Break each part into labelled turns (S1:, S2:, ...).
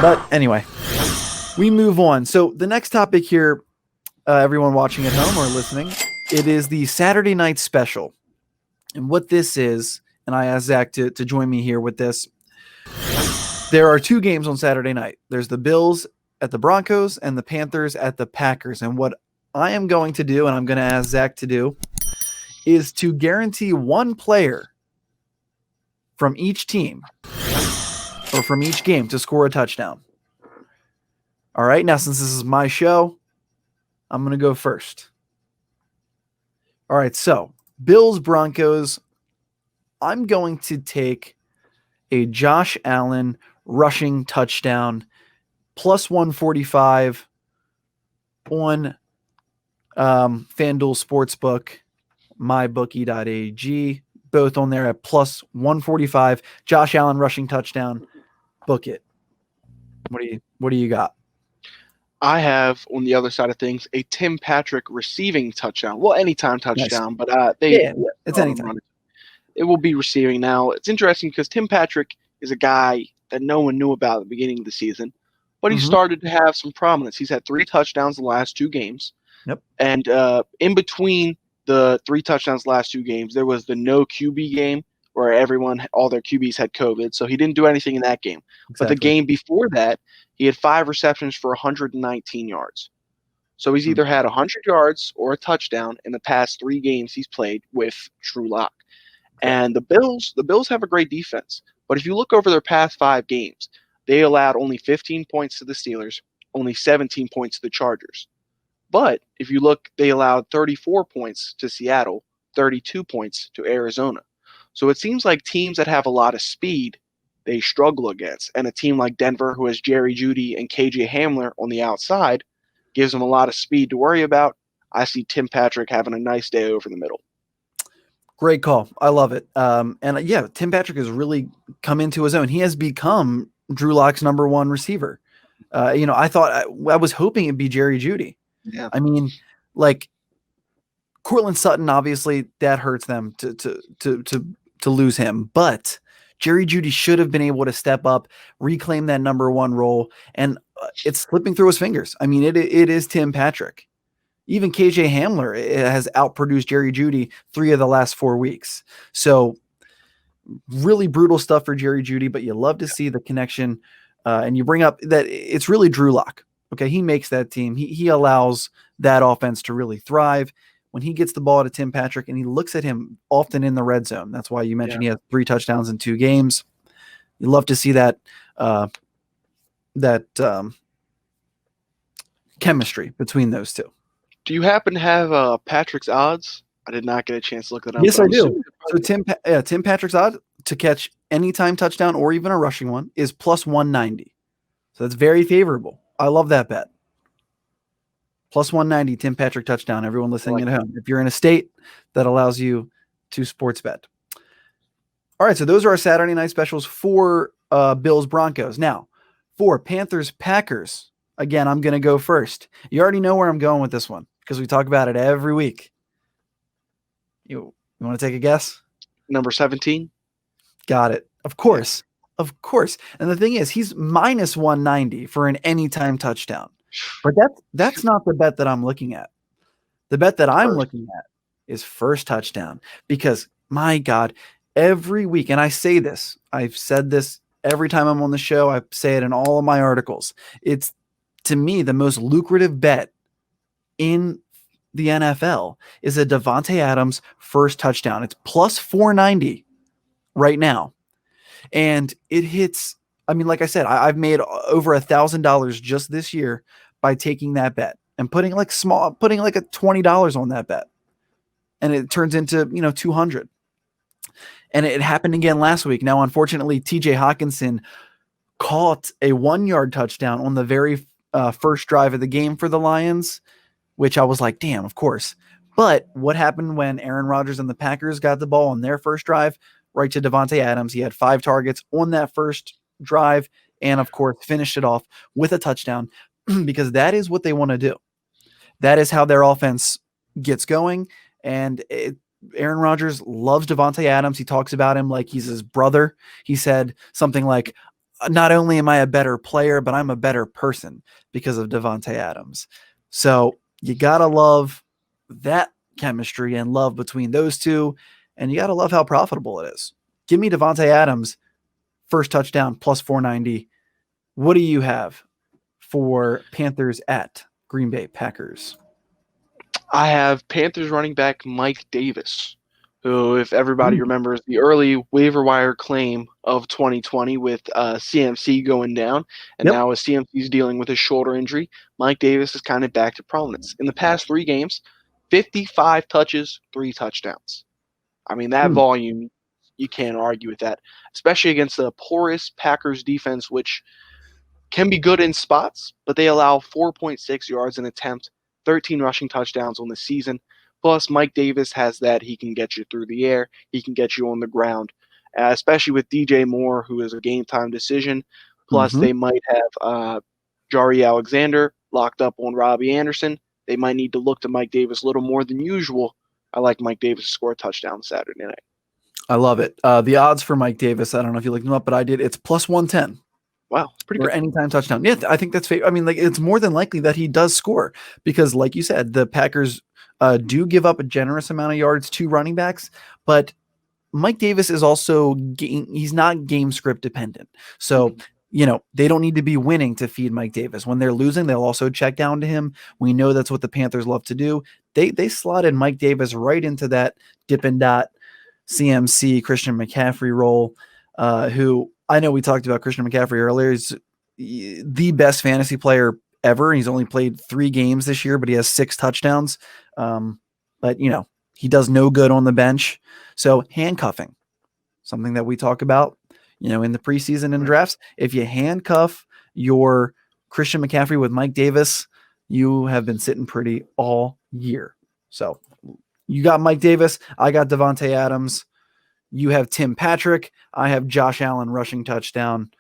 S1: But anyway, we move on. So the next topic here, everyone watching at home or listening, it is the Saturday night special. And what this is, and I asked Zach to join me here with this. There are two games on Saturday night. There's the Bills at the Broncos and the Panthers at the Packers. And what I am going to do, and I'm going to ask Zach to do, is to guarantee one player from each team or from each game to score a touchdown. All right, now since this is my show, I'm going to go first. All right, so Bills, Broncos, I'm going to take a Josh Allen rushing touchdown plus 145 on FanDuel Sportsbook, mybookie.ag, both on there at plus 145. Josh Allen rushing touchdown. Book it. What do you got?
S2: I have, on the other side of things, a Tim Patrick receiving touchdown. Well, anytime touchdown, nice. But
S1: it's anytime.
S2: It will be receiving. Now, it's interesting because Tim Patrick is a guy that no one knew about at the beginning of the season, but he started to have some prominence. He's had 3 touchdowns the last 2 games.
S1: Yep.
S2: And in between the 3 touchdowns the last 2 games, there was the no QB game where all their QBs had COVID, so he didn't do anything in that game. Exactly. But the game before that, he had 5 receptions for 119 yards. So he's either had 100 yards or a touchdown in the past 3 games he's played with Drew Lock. And the Bills have a great defense. But if you look over their past 5 games, they allowed only 15 points to the Steelers, only 17 points to the Chargers. But if you look, they allowed 34 points to Seattle, 32 points to Arizona. So it seems like teams that have a lot of speed, they struggle against. And a team like Denver, who has Jerry Jeudy and KJ Hamler on the outside, gives them a lot of speed to worry about. I see Tim Patrick having a nice day over the middle.
S1: Great call. I love it. Tim Patrick has really come into his own. He has become Drew Lock's number 1 receiver. I thought I was hoping it'd be Jerry Jeudy.
S2: Yeah.
S1: I mean, like Courtland Sutton, obviously that hurts them to lose him, but Jerry Jeudy should have been able to step up, reclaim that number 1 role, and it's slipping through his fingers. I mean, it is Tim Patrick. Even KJ Hamler has outproduced Jerry Jeudy 3 of the last 4 weeks. So really brutal stuff for Jerry Jeudy, but you love to see the connection. And you bring up that it's really Drew Lock. Okay, he makes that team. He allows that offense to really thrive. When he gets the ball to Tim Patrick, and he looks at him often in the red zone. That's why you mentioned he has 3 touchdowns in 2 games. You love to see that chemistry between those two.
S2: Do you happen to have Patrick's odds? I did not get a chance to look it up.
S1: Yes, I do. So Tim Patrick's odds to catch anytime touchdown or even a rushing one is plus 190. So that's very favorable. I love that bet. Plus 190, Tim Patrick touchdown. Everyone listening at home, if you're in a state that allows you to sports bet. All right, so those are our Saturday night specials for Bills Broncos. Now, for Panthers Packers, again, I'm going to go first. You already know where I'm going with this one because we talk about it every week. You want to take a guess?
S2: Number 17.
S1: Got it. Of course. Of course. And the thing is, he's minus 190 for an anytime touchdown. But that's not the bet that I'm looking at. The bet that I'm looking at is first touchdown because, my God, every week, and I say this, I've said this every time I'm on the show, I say it in all of my articles. It's, to me, the most lucrative bet in the NFL is a Davante Adams first touchdown. It's plus 490 right now. And it hits, I mean, like I said, I've made over $1,000 just this year by taking that bet and putting like a $20 on that bet. And it turns into, 200. And it happened again last week. Now, unfortunately, TJ Hawkinson caught a 1-yard touchdown on the very first drive of the game for the Lions, which I was like, damn, of course. But what happened when Aaron Rodgers and the Packers got the ball on their first drive? Right to Davante Adams. He had 5 targets on that first drive and, of course, finished it off with a touchdown because that is what they want to do. That is how their offense gets going. And Aaron Rodgers loves Davante Adams. He talks about him like he's his brother. He said something like, not only am I a better player, but I'm a better person because of Davante Adams. So you got to love that chemistry and love between those two. And you got to love how profitable it is. Give me Davante Adams, first touchdown, plus 490. What do you have for Panthers at Green Bay Packers?
S2: I have Panthers running back Mike Davis, who, if everybody remembers, the early waiver wire claim of 2020 with CMC going down, and now as CMC's dealing with his shoulder injury, Mike Davis is kind of back to prominence. In the past 3 games, 55 touches, 3 touchdowns. I mean, that volume, you can't argue with that, especially against the porous Packers defense, which can be good in spots, but they allow 4.6 yards an attempt, 13 rushing touchdowns on the season. Plus, Mike Davis has that. He can get you through the air. He can get you on the ground, especially with DJ Moore, who is a game-time decision. Plus, they might have Jari Alexander locked up on Robbie Anderson. They might need to look to Mike Davis a little more than usual. I like Mike Davis to score a touchdown Saturday night.
S1: I love it. The odds for Mike Davis, I don't know if you looked them up, but I did. It's plus 110.
S2: Wow, it's pretty good.
S1: Or anytime touchdown. Yeah, I think that's I mean, like, it's more than likely that he does score because, like you said, the Packers do give up a generous amount of yards to running backs, but Mike Davis is also he's not game script dependent. So, they don't need to be winning to feed Mike Davis. When they're losing, they'll also check down to him. We know that's what the Panthers love to do. They slotted Mike Davis right into that dip and dot CMC Christian McCaffrey role, who I know we talked about Christian McCaffrey earlier. He's the best fantasy player ever. He's only played 3 games this year, but he has 6 touchdowns. But he does no good on the bench. So handcuffing, something that we talk about, in the preseason and drafts. If you handcuff your Christian McCaffrey with Mike Davis, you have been sitting pretty all year. So you got Mike Davis. I got Davante Adams. You have Tim Patrick. I have Josh Allen rushing touchdown.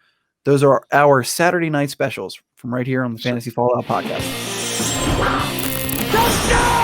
S1: Those are our Saturday night specials from right here on the Fantasy Fallout podcast. Touchdown!